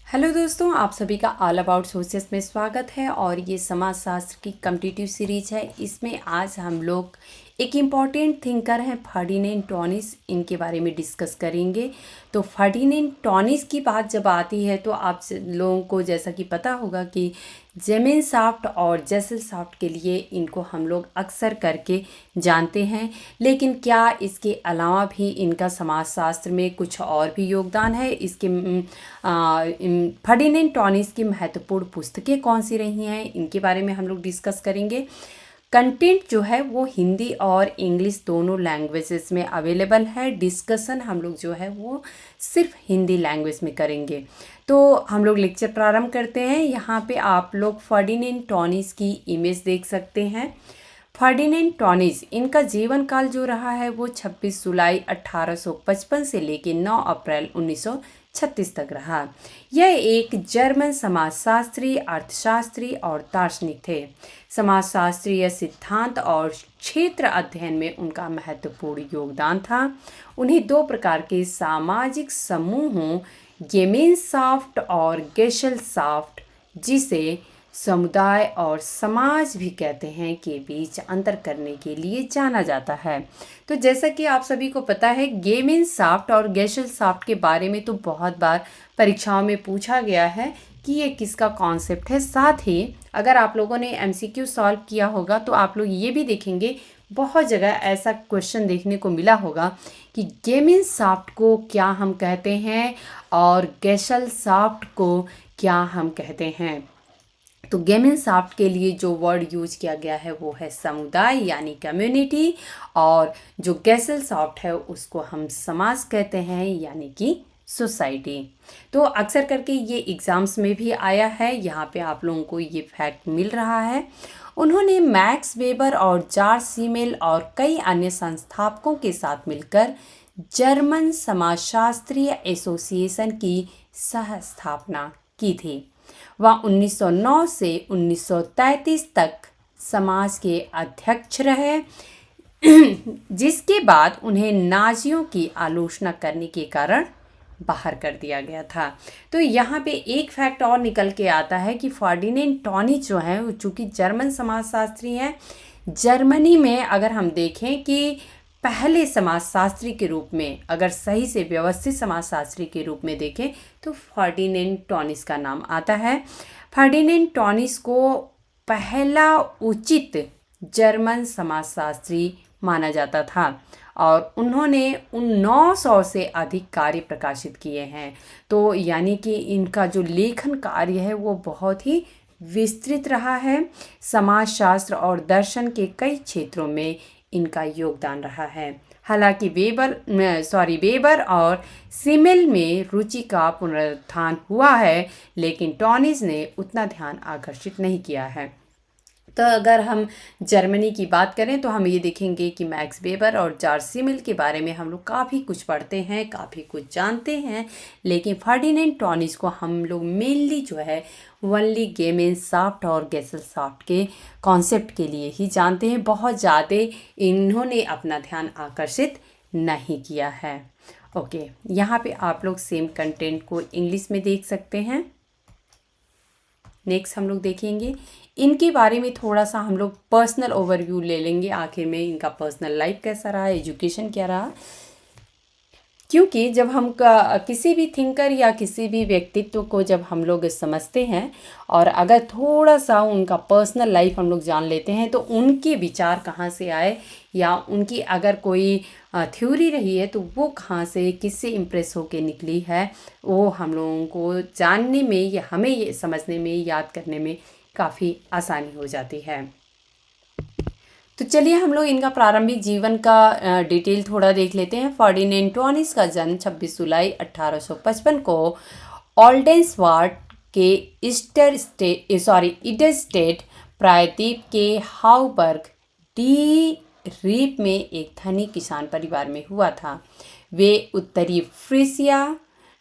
Hello दोस्तों, आप सभी का ऑल अबाउट सोचेस में स्वागत है। और ये समाजशास्त्र की कम्पिटिटिव सीरीज है। इसमें आज हम लोग एक इम्पॉर्टेंट थिंकर हैं फर्डिनेंड टॉनिस, इनके बारे में डिस्कस करेंगे। तो फर्डिनेंड टॉनिस की बात जब आती है तो आप लोगों को जैसा कि पता होगा कि जेमिन साफ्ट और जेसल साफ्ट के लिए इनको हम लोग अक्सर करके जानते हैं। लेकिन क्या इसके अलावा भी इनका समाजशास्त्र में कुछ और भी योगदान है? इसके फर्डिनेंड टॉनिस की महत्वपूर्ण पुस्तकें कौन सी रही हैं, इनके बारे में हम लोग डिस्कस करेंगे। कंटेंट जो है वो हिंदी और इंग्लिश दोनों लैंग्वेजेस में अवेलेबल है। डिस्कशन हम लोग जो है वो सिर्फ हिंदी लैंग्वेज में करेंगे। तो हम लोग लेक्चर प्रारंभ करते हैं। यहाँ पे आप लोग फर्डिनेंड टॉनिस की इमेज देख सकते हैं। फर्डिनेंड टॉनिस, इनका जीवन काल जो रहा है वो 26 जुलाई 1855 से लेकर 9 अप्रैल 1936 तक रहा। यह एक जर्मन समाजशास्त्री, अर्थशास्त्री और दार्शनिक थे। समाजशास्त्रीय सिद्धांत और क्षेत्र अध्ययन में उनका महत्वपूर्ण योगदान था। उन्हें दो प्रकार के सामाजिक समूहों गेमेनसाफ्ट और गेशेलसाफ्ट, जिसे समुदाय और समाज भी कहते हैं, के बीच अंतर करने के लिए जाना जाता है। तो जैसा कि आप सभी को पता है, गेमेनसाफ्ट और गेशेलसाफ्ट के बारे में तो बहुत बार परीक्षाओं में पूछा गया है कि ये किसका कॉन्सेप्ट है। साथ ही अगर आप लोगों ने एमसीक्यू सॉल्व किया होगा तो आप लोग ये भी देखेंगे, बहुत जगह ऐसा क्वेश्चन देखने को मिला होगा कि गेमेनसाफ्ट को क्या हम कहते हैं और गेशेलसाफ्ट को क्या हम कहते हैं। तो गेमेनसाफ्ट के लिए जो वर्ड यूज किया गया है वो है समुदाय यानी कम्युनिटी, और जो गेशेलसाफ्ट है उसको हम समाज कहते हैं यानी कि सोसाइटी। तो अक्सर करके ये एग्ज़ाम्स में भी आया है, यहाँ पे आप लोगों को ये फैक्ट मिल रहा है। उन्होंने मैक्स वेबर और जॉर्ज सीमेल और कई अन्य संस्थापकों के साथ मिलकर जर्मन समाजशास्त्रीय एसोसिएशन की सह स्थापना की थी। वह 1909 से 1933 तक समाज के अध्यक्ष रहे, जिसके बाद उन्हें नाजियों की आलोचना करने के कारण बाहर कर दिया गया था। तो यहाँ पे एक फैक्ट और निकल के आता है कि फर्डिनेंड टॉनिस जो है वो चूँकि जर्मन समाजशास्त्री हैं। जर्मनी में अगर हम देखें कि पहले समाजशास्त्री के रूप में, अगर सही से व्यवस्थित समाजशास्त्री के रूप में देखें तो फर्डिनेंड टॉनिस का नाम आता है। फर्डिनेंड टॉनिस को पहला उचित जर्मन समाजशास्त्री माना जाता था और उन्होंने 900 से अधिक कार्य प्रकाशित किए हैं। तो यानी कि इनका जो लेखन कार्य है वो बहुत ही विस्तृत रहा है। समाजशास्त्र और दर्शन के कई क्षेत्रों में इनका योगदान रहा है। हालांकि वेबर और सिमेल में रुचि का पुनरुत्थान हुआ है, लेकिन टॉनिस ने उतना ध्यान आकर्षित नहीं किया है। तो अगर हम जर्मनी की बात करें तो हम ये देखेंगे कि मैक्स वेबर और जॉर्ज सीमेल के बारे में हम लोग काफ़ी कुछ पढ़ते हैं, काफ़ी कुछ जानते हैं। लेकिन फर्डिनेंड टॉनिस को हम लोग मेनली जो है ओनली गेमेनसाफ्ट और गेशेलसाफ्ट के कॉन्सेप्ट के लिए ही जानते हैं। बहुत ज़्यादा इन्होंने अपना ध्यान आकर्षित नहीं किया है। ओके, यहाँ पे आप लोग सेम कंटेंट को इंग्लिश में देख सकते हैं। नेक्स्ट हम लोग देखेंगे इनके बारे में थोड़ा सा हम लोग पर्सनल ओवरव्यू ले लेंगे। आखिर में इनका पर्सनल लाइफ कैसा रहा, एजुकेशन क्या रहा, क्योंकि जब हम किसी भी थिंकर या किसी भी व्यक्तित्व को जब हम लोग समझते हैं और अगर थोड़ा सा उनका पर्सनल लाइफ हम लोग जान लेते हैं तो उनके विचार कहाँ से आए या उनकी अगर कोई थ्योरी रही है तो वो कहाँ से किससे इम्प्रेस होके निकली है, वो हम लोगों को जानने में या हमें ये समझने में, याद करने में काफ़ी आसानी हो जाती है। तो चलिए हम लोग इनका प्रारंभिक जीवन का डिटेल थोड़ा देख लेते हैं। फर्डिनेंड टॉनिस का जन्म 26 जुलाई 1855 को ऑल्डेंसवार्ट के इडरस्टेट प्रायद्वीप के हाउबर्ग डी रीप में एक धनी किसान परिवार में हुआ था। वे उत्तरी फ्रीसिया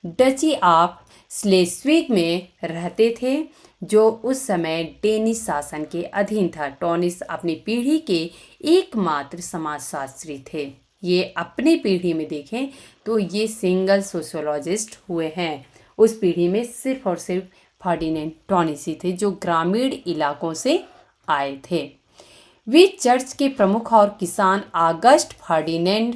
डची ऑफ स्लेस्विग में रहते थे, जो उस समय डेनिश शासन के अधीन था। टॉनिस अपनी पीढ़ी के एकमात्र समाजशास्त्री थे। ये अपनी पीढ़ी में देखें तो ये सिंगल सोशियोलॉजिस्ट हुए हैं। उस पीढ़ी में सिर्फ और सिर्फ फर्डिनेंड टॉनिस ही थे जो ग्रामीण इलाकों से आए थे। वे चर्च के प्रमुख और किसान ऑगस्ट फर्डिनेंड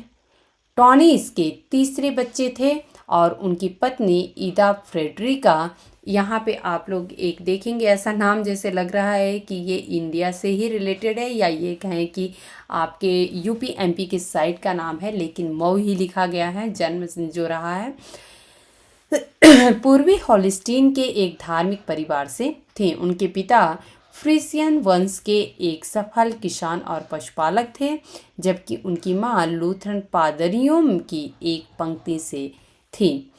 टॉनिस के तीसरे बच्चे थे और उनकी पत्नी ईदा फ्रेडरिका। यहाँ पे आप लोग एक देखेंगे, ऐसा नाम जैसे लग रहा है कि ये इंडिया से ही रिलेटेड है या ये कहें कि आपके यूपी एमपी के साइड का नाम है, लेकिन मऊ ही लिखा गया है, जन्म जो रहा है। पूर्वी हॉलिस्टीन के एक धार्मिक परिवार से थे। उनके पिता फ्रीसियन वंश के एक सफल किसान और पशुपालक थे, जबकि उनकी मां लूथरन पादरियों की एक पंक्ति से थी।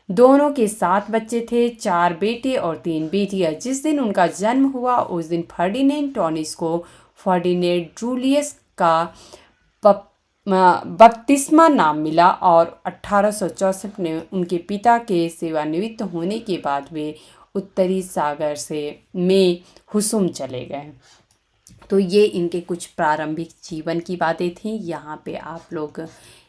दोनों के 7 बच्चे थे, 4 बेटे और 3 बेटियां। जिस दिन उनका जन्म हुआ उस दिन फर्डिनेंड टॉनिस को फर्डिनेंड जूलियस का बपतिस्मा नाम मिला और 1864 में उनके पिता के सेवानिवृत्त होने के बाद वे उत्तरी सागर में हुसुम चले गए। तो ये इनके कुछ प्रारंभिक जीवन की बातें थी। यहाँ पे आप लोग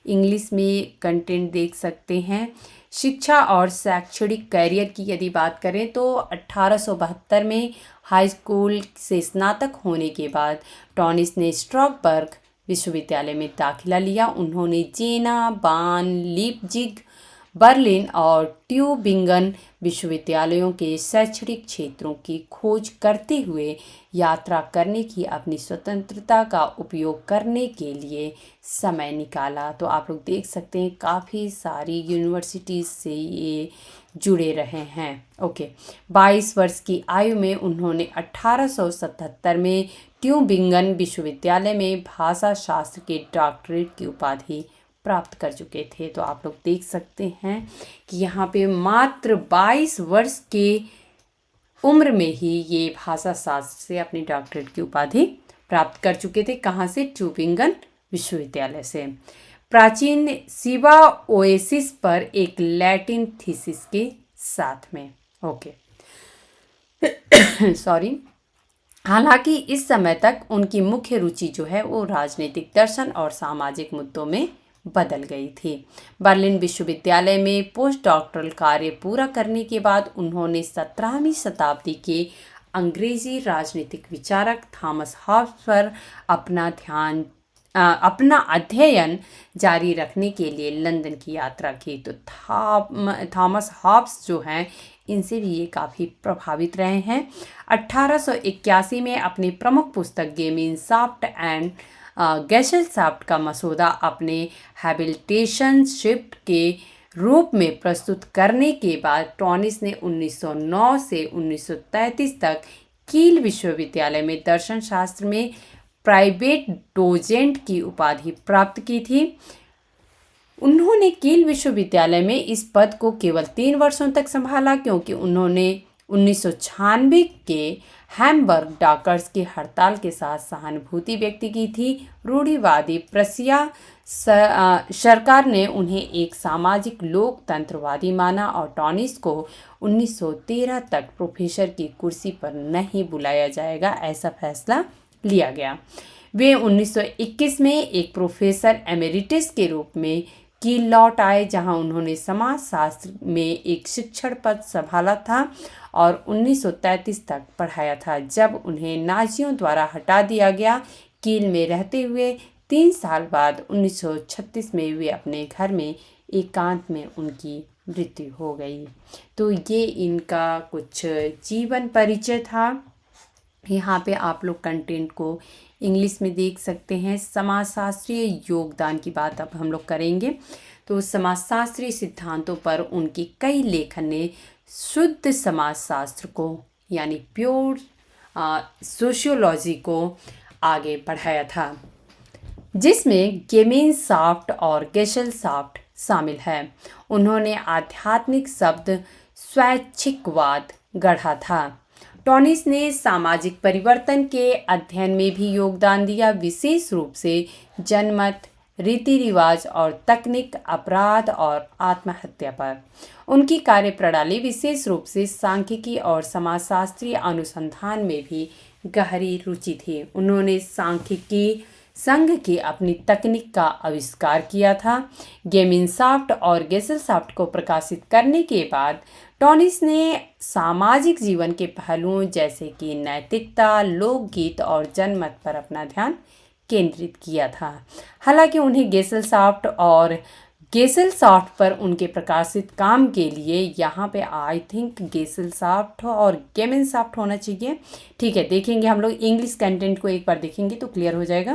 इंग्लिश में कंटेंट देख सकते हैं। शिक्षा और शैक्षणिक कैरियर की यदि बात करें तो 1872 में हाई स्कूल से स्नातक होने के बाद टॉनिस ने स्ट्रासबर्ग विश्वविद्यालय में दाखिला लिया। उन्होंने जेना, बान, लीपजिग, बर्लिन और ट्यूबिंगन विश्वविद्यालयों के शैक्षणिक क्षेत्रों की खोज करते हुए यात्रा करने की अपनी स्वतंत्रता का उपयोग करने के लिए समय निकाला। तो आप लोग देख सकते हैं काफ़ी सारी यूनिवर्सिटीज़ से ये जुड़े रहे हैं। ओके, 22 वर्ष की आयु में उन्होंने 1877 में ट्यूबिंगन विश्वविद्यालय में भाषा शास्त्र के डॉक्टरेट की उपाधि प्राप्त कर चुके थे। तो आप लोग देख सकते हैं कि यहाँ पे मात्र 22 वर्ष के उम्र में ही ये भाषा शास्त्र से अपनी डॉक्टरेट की उपाधि प्राप्त कर चुके थे। कहाँ से? ट्यूबिंगन विश्वविद्यालय से। प्राचीन सिवा ओएसिस पर एक लैटिन थीसिस के साथ में। Okay sorry. हालांकि इस समय तक उनकी मुख्य रुचि जो है वो राजनीतिक दर्शन और सामाजिक मुद्दों में बदल गई थी। बर्लिन विश्वविद्यालय में पोस्ट डॉक्टरल कार्य पूरा करने के बाद उन्होंने 17वीं शताब्दी के अंग्रेजी राजनीतिक विचारक थॉमस हॉब्स पर अपना अध्ययन जारी रखने के लिए लंदन की यात्रा की। तो थॉमस हॉब्स जो हैं इनसे भी ये काफ़ी प्रभावित रहे हैं। 1881 में अपनी प्रमुख पुस्तक गेमिनसाफ्ट एंड गेशेल्साफ्ट का मसौदा अपने हैबिलिटेशनशिप के रूप में प्रस्तुत करने के बाद टॉनिस ने 1909 से 1933 तक कील विश्वविद्यालय में दर्शन शास्त्र में प्राइवेट डोजेंट की उपाधि प्राप्त की थी। उन्होंने कील विश्वविद्यालय में इस पद को केवल 3 वर्षों तक संभाला, क्योंकि उन्होंने 1996 के हैम्बर्ग डॉकर्स की हड़ताल के साथ सहानुभूति व्यक्त की थी। रूढ़िवादी प्रशिया सरकार ने उन्हें एक सामाजिक लोकतंत्रवादी माना और टॉनिस को 1913 तक प्रोफेसर की कुर्सी पर नहीं बुलाया जाएगा, ऐसा फैसला लिया गया। वे 1921 में एक प्रोफेसर एमेरिटस के रूप में कील लौट आए, जहां उन्होंने समाजशास्त्र में एक शिक्षण पद संभाला था और 1933 तक पढ़ाया था, जब उन्हें नाजियों द्वारा हटा दिया गया। कील में रहते हुए 3 साल बाद 1936 में वे अपने घर में एकांत में उनकी मृत्यु हो गई। तो ये इनका कुछ जीवन परिचय था। यहाँ पे आप लोग कंटेंट को इंग्लिश में देख सकते हैं। समाजशास्त्रीय योगदान की बात अब हम लोग करेंगे। तो समाजशास्त्रीय सिद्धांतों पर उनकी कई लेखन ने शुद्ध समाजशास्त्र को यानी प्योर सोशियोलॉजी को आगे बढ़ाया था, जिसमें गेमिनसाफ्ट और गेशेल्साफ्ट शामिल है। उन्होंने आध्यात्मिक शब्द स्वैच्छिकवाद गढ़ा था। टॉनिस ने सामाजिक परिवर्तन के अध्ययन में भी योगदान दिया, विशेष रूप से जनमत, रीति रिवाज और तकनीक, अपराध और आत्महत्या पर। उनकी कार्यप्रणाली विशेष रूप से सांख्यिकी और समाजशास्त्रीय अनुसंधान में भी गहरी रुचि थी। उन्होंने सांख्यिकी संघ की अपनी तकनीक का आविष्कार किया था। गेमिनसाफ्ट और गेशेल्साफ्ट को प्रकाशित करने के बाद टॉनिस ने सामाजिक जीवन के पहलुओं जैसे कि नैतिकता, लोकगीत और जनमत पर अपना ध्यान केंद्रित किया था। हालांकि उन्हें गेसेलसॉफ्ट पर उनके प्रकाशित काम के लिए, यहाँ पे आई थिंक गेसेलसॉफ्ट और गेमेनसॉफ्ट होना चाहिए, ठीक है, देखेंगे हम लोग इंग्लिश कंटेंट को एक बार देखेंगे तो क्लियर हो जाएगा।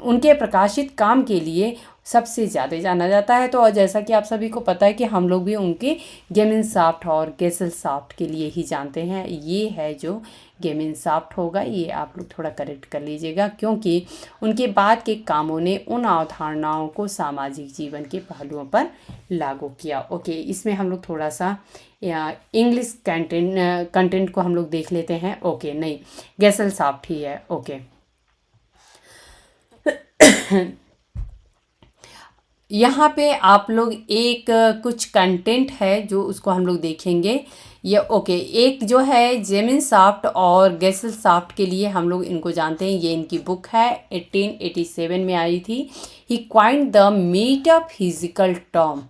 उनके प्रकाशित काम के लिए सबसे ज़्यादा जाना जाता है। तो और जैसा कि आप सभी को पता है कि हम लोग भी उनके गेमेनसॉफ्ट और गेसेलसॉफ्ट के लिए ही जानते हैं। ये है जो गेमेनसॉफ्ट होगा, ये आप लोग थोड़ा करेक्ट कर लीजिएगा, क्योंकि उनके बाद के कामों ने उन अवधारणाओं को सामाजिक जीवन के पहलुओं पर लागू किया। ओके, इसमें हम लोग थोड़ा सा इंग्लिश कंटेंट को हम लोग देख लेते हैं। ओके, नहीं, गेसेलसॉफ्ट ही है। ओके यहाँ पे आप लोग एक कुछ कंटेंट है जो उसको हम लोग देखेंगे। ये ओके, एक जो है गेमेनसॉफ्ट और गेसेलसॉफ्ट के लिए हम लोग इनको जानते हैं। ये इनकी बुक है, 1887 में आई थी। ही क्वाइंड द मेटाफिजिकल टर्म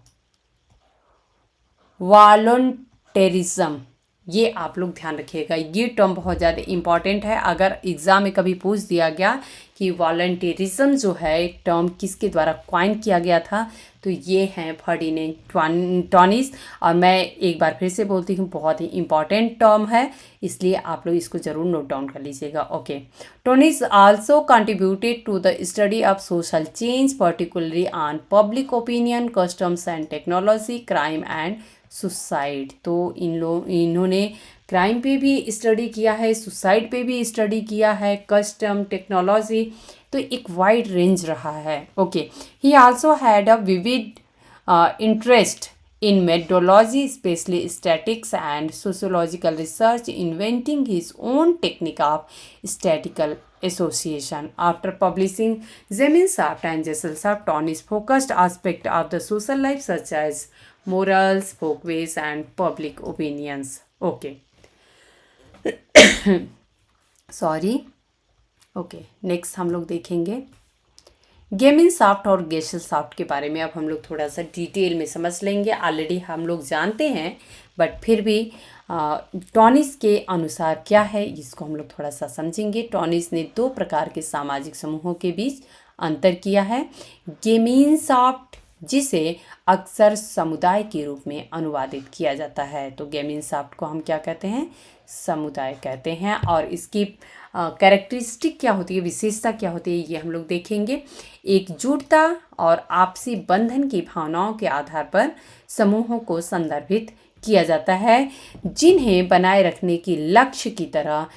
वॉलंटेरिज्म। ये आप लोग ध्यान रखिएगा, ये टर्म बहुत ज़्यादा इम्पॉर्टेंट है। अगर एग्ज़ाम में कभी पूछ दिया गया कि वॉलंटेरिज्म जो है टर्म किसके द्वारा क्वाइन किया गया था, तो ये हैं फर्डिनेंड टॉनिस। और मैं एक बार फिर से बोलती हूँ, बहुत ही इम्पॉर्टेंट टर्म है, इसलिए आप लोग इसको ज़रूर नोट डाउन कर लीजिएगा। Okay, Tönnies also contributed to the study of social change, particularly on public opinion, customs and technology, crime and suicide. तो इन्होंने क्राइम पे भी स्टडी किया है, सुसाइड पे भी स्टडी किया है, कस्टम, टेक्नोलॉजी, तो एक वाइड रेंज रहा है। Okay, he also had a vivid interest in methodology, especially statistics and sociological research, inventing his own technique of statistical association. After publishing Gemeinschaft and Gesellschaft, Tönnies focused aspects of the social life such as morals, folkways and public opinions. Okay. Sorry. Okay, next हम लोग देखेंगे गेमेनसॉफ्ट और गेसेलसॉफ्ट के बारे में। अब हम लोग थोड़ा सा डिटेल में समझ लेंगे। ऑलरेडी हम लोग जानते हैं, बट फिर भी टॉनिस के अनुसार क्या है इसको हम लोग थोड़ा सा समझेंगे। टॉनिस ने 2 प्रकार के सामाजिक समूहों के बीच अंतर किया है। गेमेनसॉफ्ट, जिसे अक्सर समुदाय के रूप में अनुवादित किया जाता है, तो गेमेनसॉफ्ट को हम क्या कहते हैं, समुदाय कहते हैं। और इसकी कैरेक्टरिस्टिक क्या होती है, विशेषता क्या होती है, ये हम लोग देखेंगे। एकजुटता और आपसी बंधन की भावनाओं के आधार पर समूहों को संदर्भित किया जाता है, जिन्हें बनाए रखने की लक्ष्य की तरह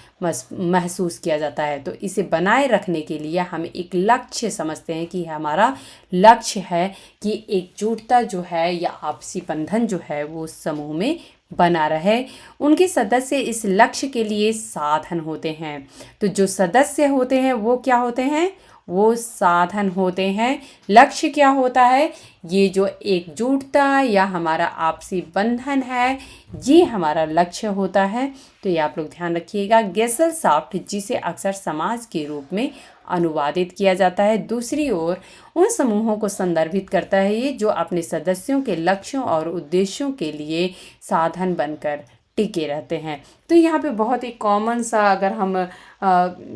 महसूस किया जाता है। तो इसे बनाए रखने के लिए हम एक लक्ष्य समझते हैं कि हमारा लक्ष्य है कि एकजुटता जो है या आपसी बंधन जो है वो समूह में बना रहे। उनके सदस्य इस लक्ष्य के लिए साधन होते हैं। तो जो सदस्य होते हैं वो क्या होते हैं, वो साधन होते हैं। लक्ष्य क्या होता है, ये जो एकजुटता या हमारा आपसी बंधन है, ये हमारा लक्ष्य होता है। तो ये आप लोग ध्यान रखिएगा। गेसेलसॉफ्ट, जिसे अक्सर समाज के रूप में अनुवादित किया जाता है, दूसरी ओर उन समूहों को संदर्भित करता है ये जो अपने सदस्यों के लक्ष्यों और उद्देश्यों के लिए साधन बनकर टिके रहते हैं। तो यहाँ पे बहुत ही कॉमन सा अगर हम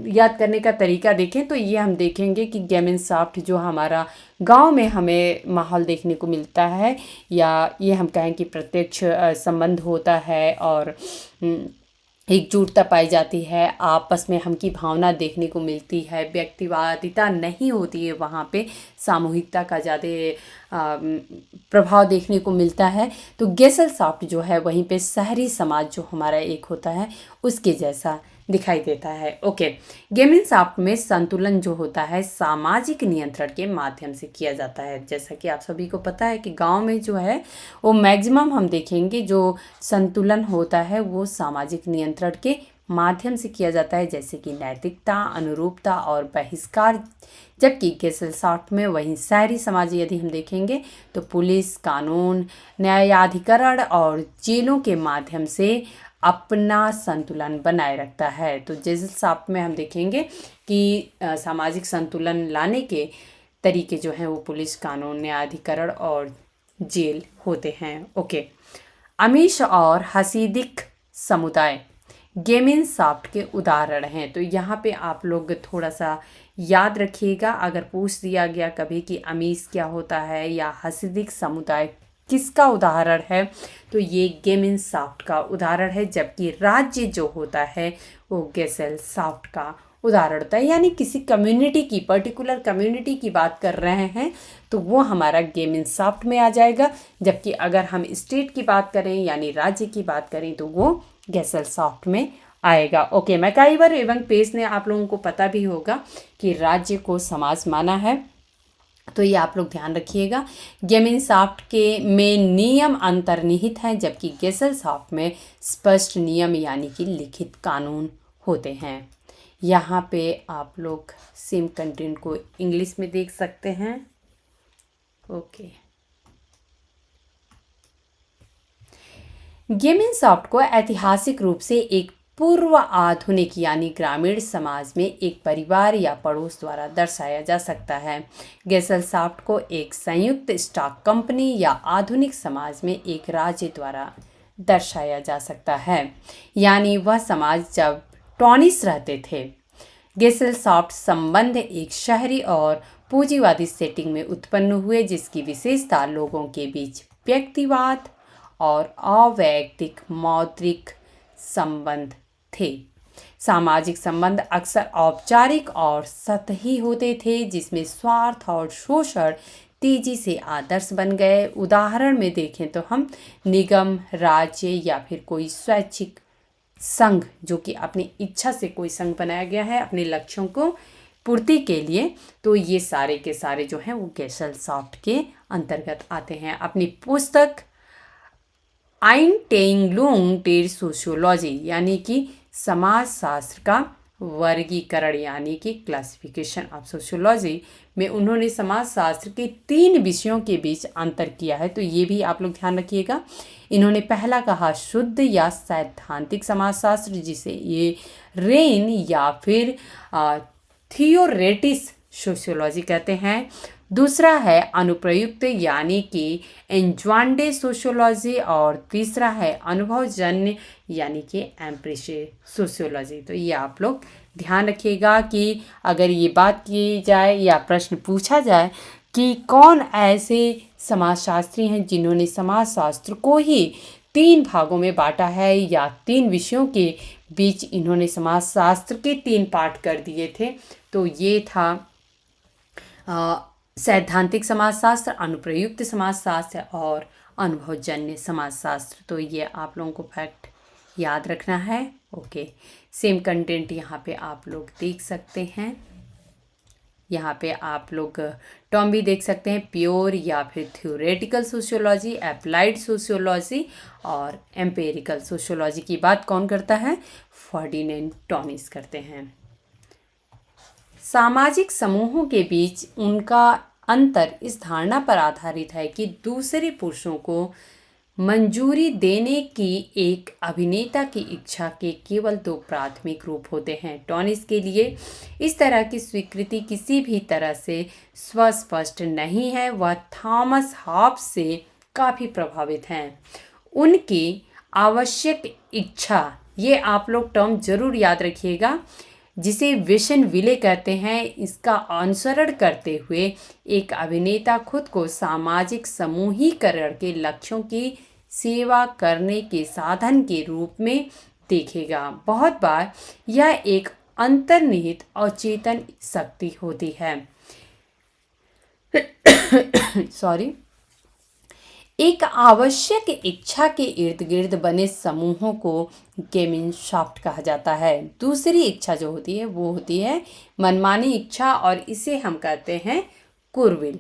याद करने का तरीका देखें तो ये हम देखेंगे कि गेमेनसॉफ्ट जो हमारा गांव में हमें माहौल देखने को मिलता है, या ये हम कहें कि प्रत्यक्ष संबंध होता है और एकजुटता पाई जाती है, आपस में हम की भावना देखने को मिलती है, व्यक्तिवादिता नहीं होती है, वहाँ पे सामूहिकता का ज़्यादा प्रभाव देखने को मिलता है। तो गेसेलसॉफ्ट जो है वहीं पे शहरी समाज जो हमारा एक होता है उसके जैसा दिखाई देता है। ओके, गेमेनसॉफ्ट में संतुलन जो होता है सामाजिक नियंत्रण के माध्यम से किया जाता है। जैसा कि आप सभी को पता है कि गांव में जो है वो मैक्सिमम हम देखेंगे जो संतुलन होता है वो सामाजिक नियंत्रण के माध्यम से किया जाता है, जैसे कि नैतिकता, अनुरूपता और बहिष्कार। जबकि गेसेलसॉफ्ट में वहीं शहरी समाज यदि हम देखेंगे तो पुलिस, कानून, न्यायाधिकरण और जेलों के माध्यम से अपना संतुलन बनाए रखता है। तो गेसेलसॉफ्ट में हम देखेंगे कि सामाजिक संतुलन लाने के तरीके जो हैं वो पुलिस, कानून, न्यायाधिकरण और जेल होते हैं। ओके, अमीश और हसीदिक समुदाय गेमिनसाफ्ट के उदाहरण हैं। तो यहाँ पे आप लोग थोड़ा सा याद रखिएगा, अगर पूछ दिया गया कभी कि अमीश क्या होता है या हसीदिक समुदाय किसका उदाहरण है, तो ये गेमिनसाफ्ट का उदाहरण है, जबकि राज्य जो होता है वो गेसेलसाफ्ट का उदाहरण होता है। यानी किसी कम्युनिटी की, पर्टिकुलर कम्युनिटी की बात कर रहे हैं तो वो हमारा गेमिनसाफ्ट में आ जाएगा, जबकि अगर हम स्टेट की बात करें यानी राज्य की बात करें तो वो गेसेलसाफ्ट में आएगा। ओके, मैकाइवर एवं पेस ने आप लोगों को पता भी होगा कि राज्य को समाज माना है, तो ये आप लोग ध्यान रखिएगा। गेमिनसाफ्ट के में नियम अंतर्निहित हैं, जबकि गेसेलसाफ्ट में स्पष्ट नियम यानी कि लिखित कानून होते हैं। यहाँ पे आप लोग सेम कंटेंट को इंग्लिश में देख सकते हैं। ओके, गेमिनसाफ्ट को ऐतिहासिक रूप से एक पूर्व आधुनिक यानी ग्रामीण समाज में एक परिवार या पड़ोस द्वारा दर्शाया जा सकता है। गेसेलसाफ्ट को एक संयुक्त स्टॉक कंपनी या आधुनिक समाज में एक राज्य द्वारा दर्शाया जा सकता है, यानी वह समाज जब टॉनिस रहते थे। गेसेलसाफ्ट संबंध एक शहरी और पूंजीवादी सेटिंग में उत्पन्न हुए, जिसकी विशेषता लोगों के बीच व्यक्तिवाद और अवैयक्तिक मौद्रिक संबंध थे। सामाजिक संबंध अक्सर औपचारिक और सतही होते थे, जिसमें स्वार्थ और शोषण तेजी से आदर्श बन गए। उदाहरण में देखें तो हम निगम, राज्य या फिर कोई स्वैच्छिक संघ, जो कि अपनी इच्छा से कोई संघ बनाया गया है अपने लक्ष्यों को पूर्ति के लिए, तो ये सारे के सारे जो हैं वो गेसेलसाफ्ट के अंतर्गत आते हैं। अपनी पुस्तक आइनटेइंगलुंग डेर सोशियोलॉजी यानी कि समाजशास्त्र का वर्गीकरण यानी कि क्लासिफिकेशन ऑफ सोशियोलॉजी में उन्होंने समाजशास्त्र के 3 विषयों के बीच अंतर किया है, तो ये भी आप लोग ध्यान रखिएगा। इन्होंने पहला कहा शुद्ध या सैद्धांतिक समाजशास्त्र, जिसे ये रेन या फिर थियोरेटिस सोशियोलॉजी कहते हैं। दूसरा है अनुप्रयुक्त यानी कि एंज्वांडे सोशियोलॉजी, और तीसरा है अनुभवजन्य यानी कि एम्प्रेशे सोशियोलॉजी। तो ये आप लोग ध्यान रखिएगा कि अगर ये बात की जाए या प्रश्न पूछा जाए कि कौन ऐसे समाजशास्त्री हैं जिन्होंने समाजशास्त्र को ही 3 भागों में बांटा है या 3 विषयों के बीच इन्होंने समाजशास्त्र के 3 पार्ट कर दिए थे, तो ये था सैद्धांतिक समाजशास्त्र, अनुप्रयुक्त समाजशास्त्र और अनुभवजन्य समाजशास्त्र। तो ये आप लोगों को फैक्ट याद रखना है। ओके, सेम कंटेंट यहाँ पे आप लोग देख सकते हैं। यहाँ पे आप लोग टर्म भी देख सकते हैं, प्योर या फिर थ्योरेटिकल सोशियोलॉजी, अप्लाइड सोशियोलॉजी और एम्पेरिकल सोशियोलॉजी की बात कौन करता है? फर्डिनेंड टॉनिस करते हैं। सामाजिक समूहों के बीच उनका अंतर इस धारणा पर आधारित है कि दूसरे पुरुषों को मंजूरी देने की एक अभिनेता की इच्छा के केवल 2 प्राथमिक रूप होते हैं। टॉनिस के लिए इस तरह की स्वीकृति किसी भी तरह से स्पष्ट नहीं है। वह थॉमस हॉब्स से काफ़ी प्रभावित हैं। उनकी आवश्यक इच्छा, ये आप लोग टर्म जरूर याद रखिएगा, जिसे विशन विले कहते हैं, इसका अनुसरण करते हुए एक अभिनेता खुद को सामाजिक समूहीकरण के लक्ष्यों की सेवा करने के साधन के रूप में देखेगा। बहुत बार यह एक अंतर्निहित अचेतन शक्ति होती है। सॉरी, एक आवश्यक इच्छा के इर्द गिर्द बने समूहों को गेमिनसाफ्ट कहा जाता है। दूसरी इच्छा जो होती है वो होती है मनमानी इच्छा, और इसे हम कहते हैं कुरविल।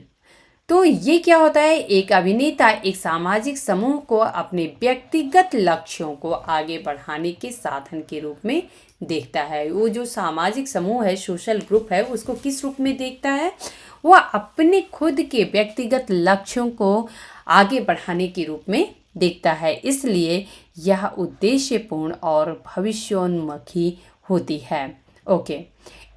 तो ये क्या होता है? एक अभिनेता एक सामाजिक समूह को अपने व्यक्तिगत लक्ष्यों को आगे बढ़ाने के साधन के रूप में देखता है। वो जो सामाजिक समूह है, सोशल ग्रुप है, उसको किस रूप में देखता है? वह अपने खुद के व्यक्तिगत लक्ष्यों को आगे बढ़ाने के रूप में देखता है। इसलिए यह उद्देश्यपूर्ण और भविष्योन्मुखी होती है। ओके,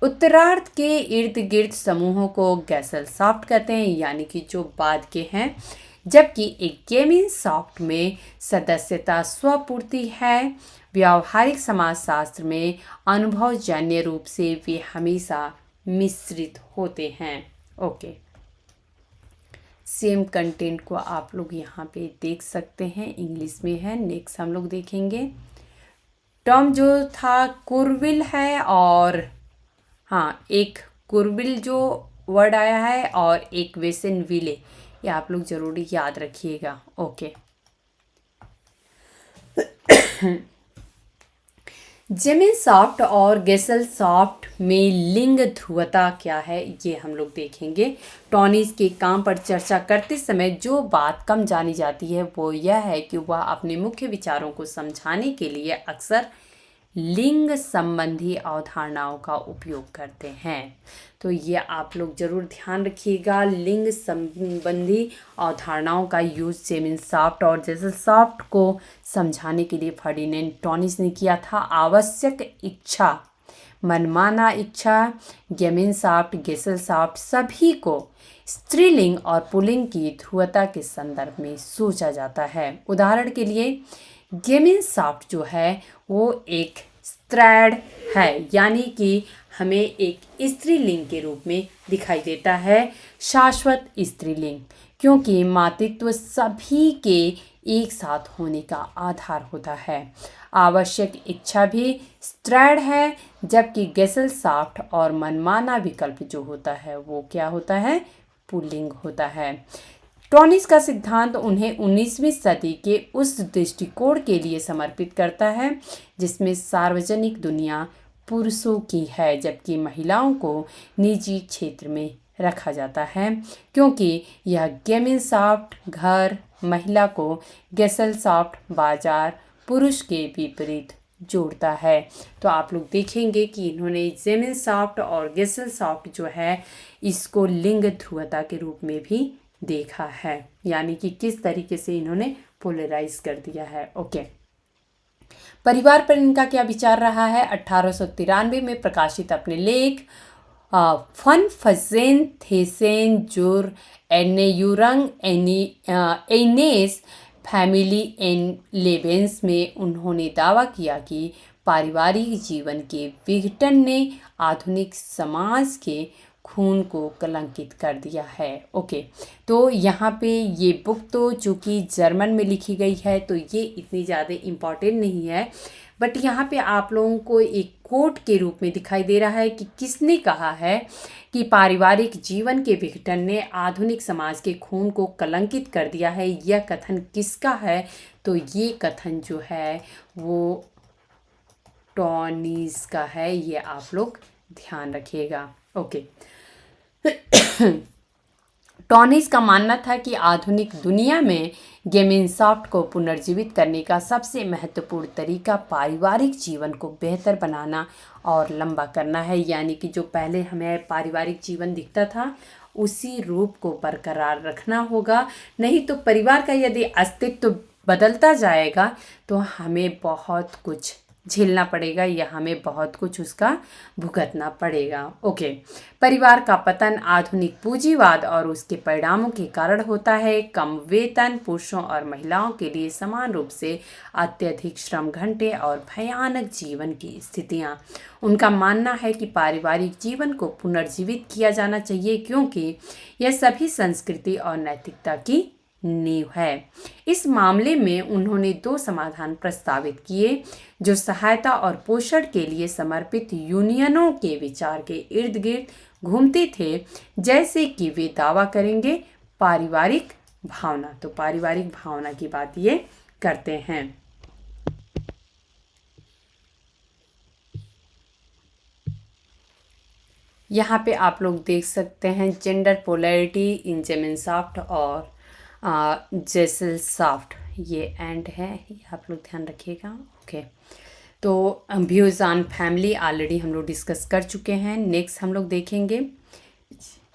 उत्तरार्ध के इर्द गिर्द समूहों को गेसेलसाफ्ट कहते हैं, यानी कि जो बाद के हैं। जबकि एक गेमिंग सॉफ्ट में सदस्यता स्वपूर्ति है। व्यावहारिक समाजशास्त्र में अनुभवजन्य रूप से वे हमेशा मिश्रित होते हैं। ओके, सेम कंटेंट को आप लोग यहाँ पे देख सकते हैं, इंग्लिश में है। नेक्स्ट हम लोग देखेंगे टर्म जो था कुरविल है, और हाँ, एक कुरविल जो वर्ड आया है और एक वेसन विले, ये आप लोग जरूरी याद रखिएगा। ओके, जेमिन सॉफ्ट और गेसल सॉफ्ट में लिंग ध्रुवता क्या है, ये हम लोग देखेंगे। टॉनीज के काम पर चर्चा करते समय जो बात कम जानी जाती है वो यह है कि वह अपने मुख्य विचारों को समझाने के लिए अक्सर लिंग संबंधी अवधारणाओं का उपयोग करते हैं। तो ये आप लोग जरूर ध्यान रखिएगा, लिंग संबंधी अवधारणाओं का यूज जेमिन सॉफ्ट और जेसल सॉफ्ट को समझाने के लिए फर्डिनेंड टॉनिस ने किया था। आवश्यक इच्छा, मनमाना इच्छा, जेमिन सॉफ्ट, गेसल सॉफ्ट सभी को स्त्रीलिंग और पुल्लिंग की ध्रुवता के संदर्भ में सोचा जाता है। उदाहरण के लिए गेमिन सॉफ्ट जो है वो एक स्त्रैड है, यानी कि हमें एक स्त्रीलिंग के रूप में दिखाई देता है, शाश्वत स्त्रीलिंग, क्योंकि मातृत्व सभी के एक साथ होने का आधार होता है। आवश्यक इच्छा भी स्त्रैड है, जबकि गेसल सॉफ्ट और मनमाना विकल्प जो होता है वो क्या होता है, पुल्लिंग होता है। टॉनिस का सिद्धांत उन्हें 19वीं सदी के उस दृष्टिकोण के लिए समर्पित करता है जिसमें सार्वजनिक दुनिया पुरुषों की है, जबकि महिलाओं को निजी क्षेत्र में रखा जाता है, क्योंकि यह गेमिन सॉफ्ट घर, महिला को गेसल सॉफ्ट बाजार, पुरुष के विपरीत जोड़ता है। तो आप लोग देखेंगे कि इन्होंने जेमिन सॉफ्ट और गेसल सॉफ्ट जो है इसको लिंग ध्रुवता के रूप में भी देखा है, यानी कि किस तरीके से इन्होंने पोलराइज कर दिया है। ओके, परिवार पर इनका क्या विचार रहा है। 1893 में प्रकाशित अपने लेख फन फजेन थेसेन जोर एनेयुरंग एनेस फैमिली एन लेबेंस में उन्होंने दावा किया कि पारिवारिक जीवन के विघटन ने आधुनिक समाज के खून को कलंकित कर दिया है। ओके, तो यहाँ पे ये बुक तो चूँकि जर्मन में लिखी गई है तो ये इतनी ज़्यादा इम्पॉर्टेंट नहीं है, बट यहाँ पे आप लोगों को एक कोट के रूप में दिखाई दे रहा है कि किसने कहा है कि पारिवारिक जीवन के विघटन ने आधुनिक समाज के खून को कलंकित कर दिया है। यह कथन किसका है, तो ये कथन जो है वो टॉनीस का है, ये आप लोग ध्यान रखिएगा। ओके, टॉनीस का मानना था कि आधुनिक दुनिया में गेमिन सॉफ्ट को पुनर्जीवित करने का सबसे महत्वपूर्ण तरीका पारिवारिक जीवन को बेहतर बनाना और लंबा करना है, यानी कि जो पहले हमें पारिवारिक जीवन दिखता था उसी रूप को बरकरार रखना होगा। नहीं तो परिवार का यदि अस्तित्व बदलता जाएगा तो हमें बहुत कुछ झेलना पड़ेगा या हमें बहुत कुछ उसका भुगतना पड़ेगा। ओके, परिवार का पतन आधुनिक पूंजीवाद और उसके परिणामों के कारण होता है। कम वेतन, पुरुषों और महिलाओं के लिए समान रूप से अत्यधिक श्रम घंटे और भयानक जीवन की स्थितियां। उनका मानना है कि पारिवारिक जीवन को पुनर्जीवित किया जाना चाहिए, क्योंकि यह सभी संस्कृति और नैतिकता की नींव है। इस मामले में उन्होंने 2 समाधान प्रस्तावित किए जो सहायता और पोषण के लिए समर्पित यूनियनों के विचार के इर्द गिर्द घूमते थे, जैसे कि वे दावा करेंगे पारिवारिक भावना। तो पारिवारिक भावना की बात ये करते हैं। यहाँ पे आप लोग देख सकते हैं जेंडर पोलैरिटी इन जेमिन सॉफ्ट और जेसल सॉफ्ट, ये एंड है, ये आप लोग ध्यान रखिएगा। ओके, तो व्यूज़ ऑन फैमिली ऑलरेडी हम लोग डिस्कस कर चुके हैं। नेक्स्ट हम लोग देखेंगे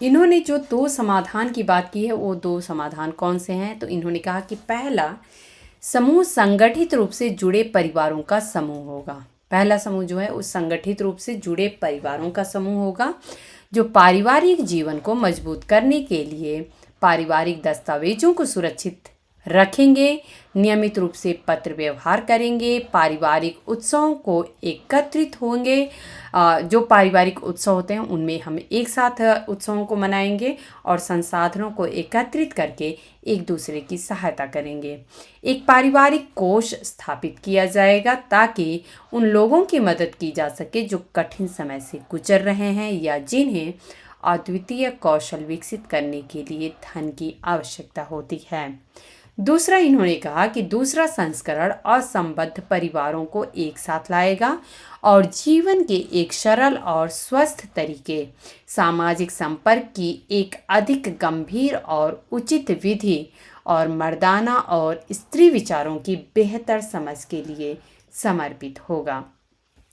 इन्होंने जो 2 समाधान की बात की है वो 2 समाधान कौन से हैं। तो इन्होंने कहा कि पहला समूह संगठित रूप से जुड़े परिवारों का समूह होगा। पहला समूह जो है उस संगठित रूप से जुड़े परिवारों का समूह होगा जो पारिवारिक जीवन को मजबूत करने के लिए पारिवारिक दस्तावेजों को सुरक्षित रखेंगे, नियमित रूप से पत्र व्यवहार करेंगे, पारिवारिक उत्सवों को एकत्रित होंगे। जो पारिवारिक उत्सव होते हैं उनमें हम एक साथ उत्सवों को मनाएंगे और संसाधनों को एकत्रित करके एक दूसरे की सहायता करेंगे। एक पारिवारिक कोष स्थापित किया जाएगा ताकि उन लोगों की मदद की जा सके जो कठिन समय से गुजर रहे हैं या जिन्हें अद्वितीय कौशल विकसित करने के लिए धन की आवश्यकता होती है। दूसरा, इन्होंने कहा कि दूसरा संस्करण असंबद्ध परिवारों को एक साथ लाएगा और जीवन के एक सरल और स्वस्थ तरीके, सामाजिक संपर्क की एक अधिक गंभीर और उचित विधि और मर्दाना और स्त्री विचारों की बेहतर समझ के लिए समर्पित होगा।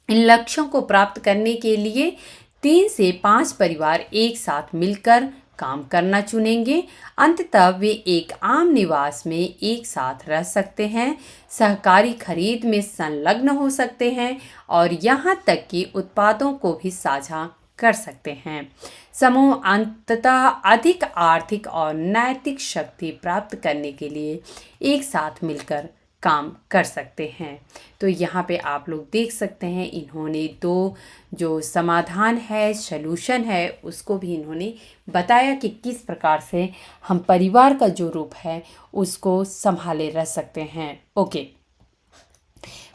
इन लक्ष्यों को प्राप्त करने के लिए 3 से 5 परिवार एक साथ मिलकर काम करना चुनेंगे। अंततः वे एक आम निवास में एक साथ रह सकते हैं, सहकारी खरीद में संलग्न हो सकते हैं और यहाँ तक कि उत्पादों को भी साझा कर सकते हैं। समूह अंततः अधिक आर्थिक और नैतिक शक्ति प्राप्त करने के लिए एक साथ मिलकर काम कर सकते हैं। तो यहाँ पे आप लोग देख सकते हैं इन्होंने 2 जो समाधान है, सॉल्यूशन है, उसको भी इन्होंने बताया कि किस प्रकार से हम परिवार का जो रूप है उसको संभाले रह सकते हैं। ओके,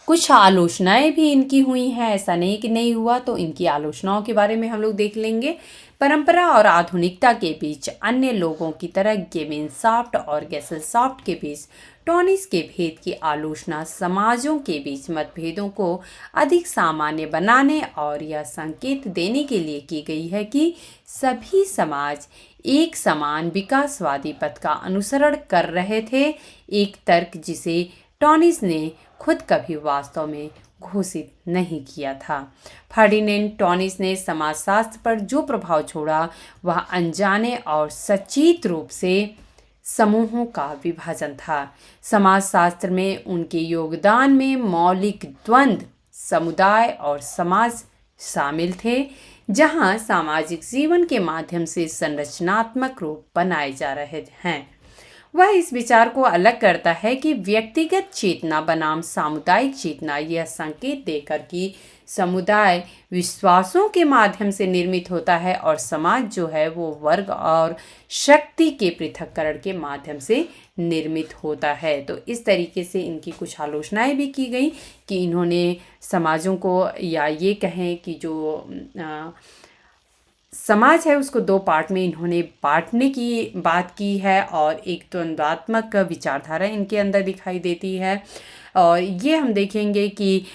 कुछ आलोचनाएं भी इनकी हुई हैं, ऐसा नहीं कि नहीं हुआ। तो इनकी आलोचनाओं के बारे में हम लोग देख लेंगे। परंपरा और आधुनिकता के बीच अन्य लोगों की तरह गेमिनसाफ्ट और गेसेलसॉफ्ट के बीच टॉनिस के भेद की आलोचना समाजों के बीच मतभेदों को अधिक सामान्य बनाने और यह संकेत देने के लिए की गई है कि सभी समाज एक समान विकासवादी पथ का अनुसरण कर रहे थे, एक तर्क जिसे टॉनिस ने खुद कभी वास्तव में घोषित नहीं किया था। फर्डिनेंड टॉनिस ने समाजशास्त्र पर जो प्रभाव छोड़ा वह अनजाने और सचेत रूप से समूहों का विभाजन था। समाजशास्त्र में उनके योगदान में मौलिक द्वंद्व, समुदाय और समाज शामिल थे, जहां सामाजिक जीवन के माध्यम से संरचनात्मक रूप बनाए जा रहे हैं। वह इस विचार को अलग करता है कि व्यक्तिगत चेतना बनाम सामुदायिक चेतना यह संकेत देकर कि समुदाय विश्वासों के माध्यम से निर्मित होता है और समाज जो है वो वर्ग और शक्ति के पृथक्करण के माध्यम से निर्मित होता है। तो इस तरीके से इनकी कुछ आलोचनाएं भी की गई कि इन्होंने समाजों को, या ये कहें कि जो समाज है उसको 2 पार्ट में इन्होंने बांटने की बात की है और एक द्वंद्वात्मक विचारधारा इनके अंदर दिखाई देती है। और ये हम देखेंगे कि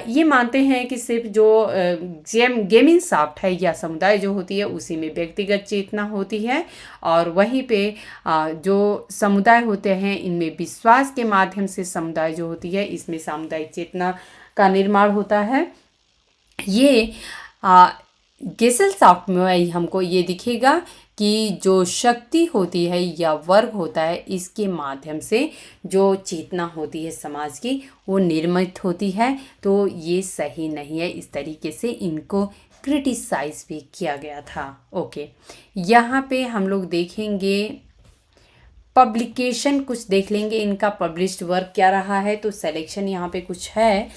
ये मानते हैं कि सिर्फ जो गेमिनसाफ्ट है या समुदाय जो होती है उसी में व्यक्तिगत चेतना होती है और वहीं पे जो समुदाय होते हैं इनमें विश्वास के माध्यम से समुदाय जो होती है इसमें सामुदायिक चेतना का निर्माण होता है। ये गेसेलसॉफ्ट में हमको ये दिखेगा कि जो शक्ति होती है या वर्ग होता है इसके माध्यम से जो चेतना होती है समाज की वो निर्मित होती है। तो ये सही नहीं है, इस तरीके से इनको क्रिटिसाइज भी किया गया था। ओके, यहाँ पे हम लोग देखेंगे पब्लिकेशन, कुछ देख लेंगे इनका पब्लिश्ड वर्क क्या रहा है। तो सिलेक्शन यहाँ पे कुछ है,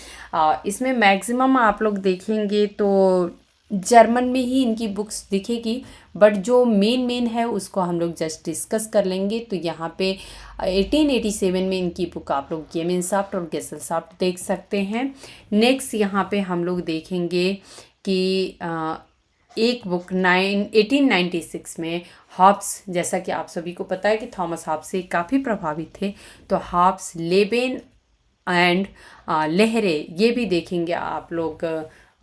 इसमें मैक्सिमम आप लोग देखेंगे तो जर्मन में ही इनकी बुक्स दिखेगी, बट जो मेन है उसको हम लोग जस्ट डिस्कस कर लेंगे। तो यहाँ पे 1887 में इनकी बुक आप लोग गेमिनसाफ्ट और गेसेलसॉफ्ट देख सकते हैं। नेक्स्ट यहाँ पे हम लोग देखेंगे कि एक बुक 1896 में हॉब्स, जैसा कि आप सभी को पता है कि थॉमस हॉब्स से काफ़ी प्रभावित थे, तो हॉब्स, लेबेन एंड लहरे, ये भी देखेंगे आप लोग,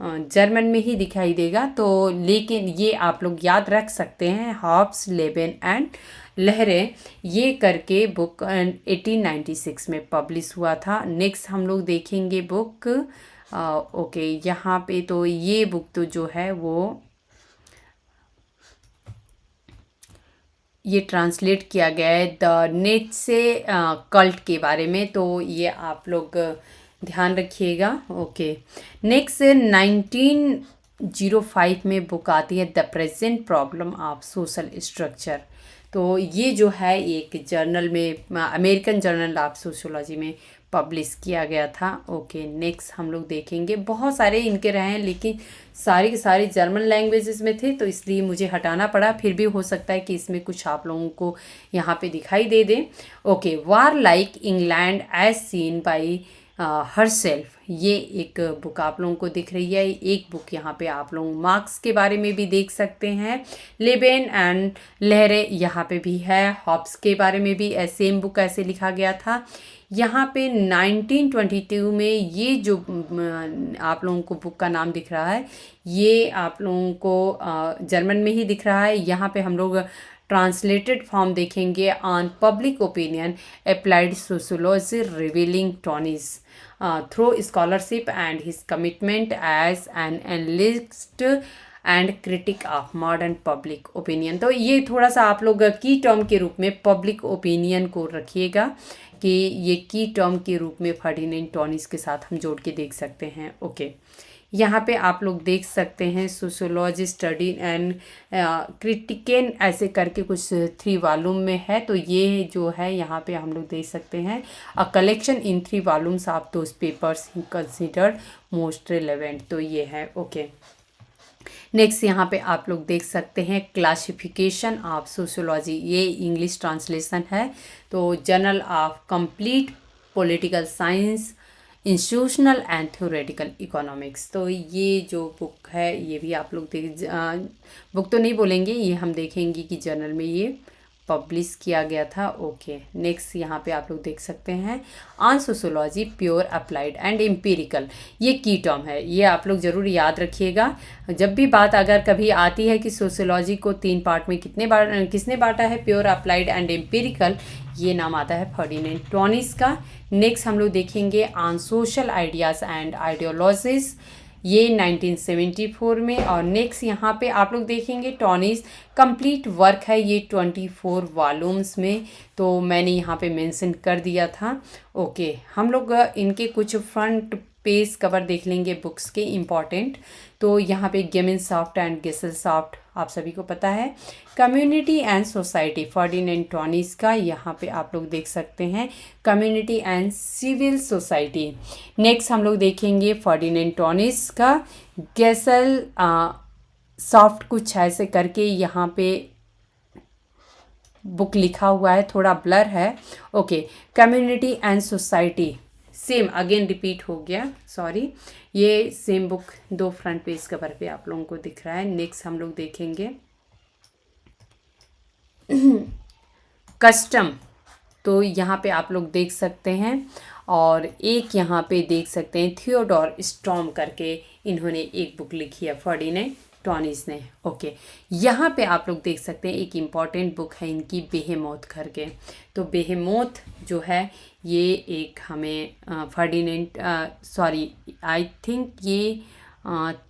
जर्मन में ही दिखाई देगा। तो लेकिन ये आप लोग याद रख सकते हैं, हॉब्स, लेबेन एंड लहरे, ये करके बुक 1896 में पब्लिश हुआ था। नेक्स्ट हम लोग देखेंगे बुक, ओके, यहाँ पे तो ये बुक तो जो है वो ये ट्रांसलेट किया गया है द नेट से कल्ट के बारे में, तो ये आप लोग ध्यान रखिएगा। ओके, नेक्स्ट 1905 में बुक आती है the present problem of social structure. तो ये जो है एक जर्नल में, अमेरिकन जर्नल ऑफ सोशियोलॉजी में पब्लिश किया गया था। ओके, नेक्स्ट हम लोग देखेंगे, बहुत सारे इनके रहे हैं लेकिन सारे के सारे जर्मन लैंग्वेजेस में थे तो इसलिए मुझे हटाना पड़ा। फिर भी हो सकता है कि इसमें कुछ आप लोगों को यहाँ पे दिखाई दे दे। Okay, war like England as seen by herself, ये एक बुक आप लोगों को दिख रही है। एक बुक यहाँ पे आप लोग मार्क्स के बारे में भी देख सकते हैं, लेबेन एंड लहरे यहाँ पे भी है, हॉब्स के बारे में भी सेम बुक ऐसे लिखा गया था। यहाँ पे 1922 में ये जो आप लोगों को बुक का नाम दिख रहा है, ये आप लोगों को जर्मन में ही दिख रहा है। यहाँ पे हम लोग ट्रांसलेटेड फॉर्म देखेंगे, on public opinion applied sociology revealing Tönnies through scholarship and his commitment as an analyst and critic of modern public opinion. तो ये थोड़ा सा आप लोग की टर्म के रूप में पब्लिक ओपिनियन को रखिएगा कि ये की टर्म के रूप में फर्डिनेंड टॉनिस के साथ हम जोड़ के देख सकते हैं। ओके, यहाँ पे आप लोग देख सकते हैं सोशियोलॉजी स्टडी एंड क्रिटिकेन ऐसे करके कुछ 3 वॉल्यूम में है। तो ये जो है यहाँ पे हम लोग देख सकते हैं, a collection in 3 volumes of those papers he considered most relevant. तो ये है। ओके, नेक्स्ट यहाँ पे आप लोग देख सकते हैं क्लासिफिकेशन ऑफ सोशियोलॉजी, ये इंग्लिश ट्रांसलेशन है। तो journal of complete political science, institutional and theoretical economics. तो ये जो बुक है ये भी आप लोग बुक तो नहीं बोलेंगे, ये हम देखेंगे कि जर्नल में ये पब्लिश किया गया था। ओके, नेक्स्ट यहाँ पे आप लोग देख सकते हैं on sociology pure applied and empirical, ये की टर्म है, ये आप लोग ज़रूर याद रखिएगा। जब भी बात अगर कभी आती है कि सोशियोलॉजी को 3 पार्ट में किसने बांटा है, प्योर अप्लाइड एंड एम्पिरिकल, ये नाम आता है फर्डिनेंड टॉनिस का। नेक्स्ट हम लोग देखेंगे on social ideas and ideologies, ये 1974 में। और नेक्स्ट यहाँ पे आप लोग देखेंगे टॉनिस कंप्लीट वर्क है, ये 24 वॉल्यूम्स में, तो मैंने यहाँ पे मेंशन कर दिया था। ओके, हम लोग इनके कुछ फ्रंट पेज कवर देख लेंगे बुक्स के इम्पॉर्टेंट। तो यहाँ पे गेमेनसॉफ्ट एंड गेसेलसॉफ्ट आप सभी को पता है। Community and society Ferdinand Tönnies का, यहाँ पे आप लोग देख सकते हैं community and civil society. Next हम लोग देखेंगे फर्डिनेंड टॉनिस का गेसल सॉफ्ट कुछ ऐसे करके यहाँ पे बुक लिखा हुआ है, थोड़ा ब्लर है। Okay, community and society same again repeat हो गया, सॉरी, ये same book 2 front page cover पे आप लोगों को दिख रहा है। नेक्स्ट हम लोग देखेंगे कस्टम, तो यहाँ पे आप लोग देख सकते हैं। और एक यहाँ पे देख सकते हैं थियोडोर स्टॉर्म करके इन्होंने एक बुक लिखी है फर्डिनेंड टॉनिस ने। ओके, यहाँ पे आप लोग देख सकते हैं एक इम्पॉर्टेंट बुक है इनकी बेहेमोथ करके। तो बेहेमोथ जो है ये एक हमें फर्डिनेंड आई थिंक ये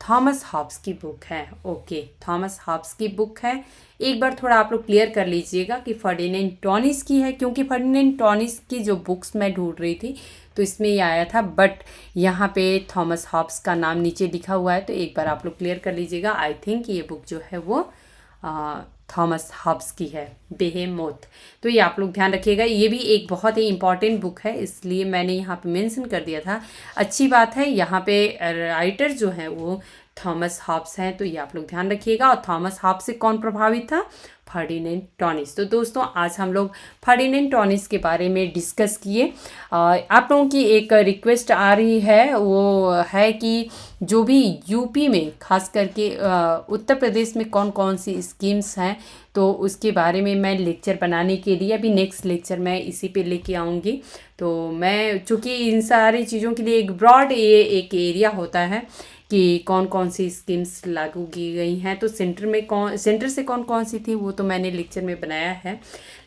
थॉमस हॉब्स की बुक है। ओके, थॉमस हॉब्स की बुक है। एक बार थोड़ा आप लोग क्लियर कर लीजिएगा कि फर्डिनेंड टॉनिस की है, क्योंकि फर्डिनेंड टॉनिस की जो बुक्स मैं ढूंढ रही थी तो इसमें ये आया था, बट यहाँ पे थॉमस हॉब्स का नाम नीचे लिखा हुआ है। तो एक बार आप लोग क्लियर कर लीजिएगा। आई थिंक ये बुक जो है वो थॉमस हॉब्स की है, बेहेमोथ। तो ये आप लोग ध्यान रखिएगा, ये भी एक बहुत ही इंपॉर्टेंट बुक है, इसलिए मैंने यहाँ पे मेंशन कर दिया था। अच्छी बात है, यहाँ पे राइटर जो है वो थॉमस हॉब्स हैं, तो ये आप लोग ध्यान रखिएगा। और थॉमस हॉब्स से कौन प्रभावित था, फर्डिनेंड टॉनिस। तो दोस्तों आज हम लोग फर्डिनेंड टॉनिस के बारे में डिस्कस किए। आप लोगों की एक रिक्वेस्ट आ रही है, वो है कि जो भी यूपी में खास करके उत्तर प्रदेश में कौन कौन सी स्कीम्स हैं, तो उसके बारे में मैं लेक्चर बनाने के लिए अभी नेक्स्ट लेक्चर मैं इसी पे लेके आऊँगी। तो मैं चूँकि इन सारी चीज़ों के लिए एक ब्रॉड एक एरिया होता है कि कौन कौन सी स्कीम्स लागू की गई हैं, तो सेंटर से कौन कौन सी थी वो तो मैंने लेक्चर में बनाया है,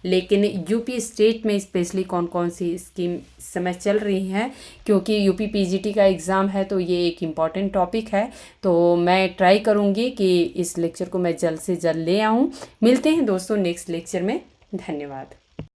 लेकिन यूपी स्टेट में स्पेशली कौन कौन सी स्कीम समय चल रही हैं, क्योंकि यूपी पीजीटी का एग्ज़ाम है तो ये एक इम्पॉर्टेंट टॉपिक है। तो मैं ट्राई करूँगी कि इस लेक्चर को मैं जल्द से जल्द ले आऊँ। मिलते हैं दोस्तों नेक्स्ट लेक्चर में। धन्यवाद।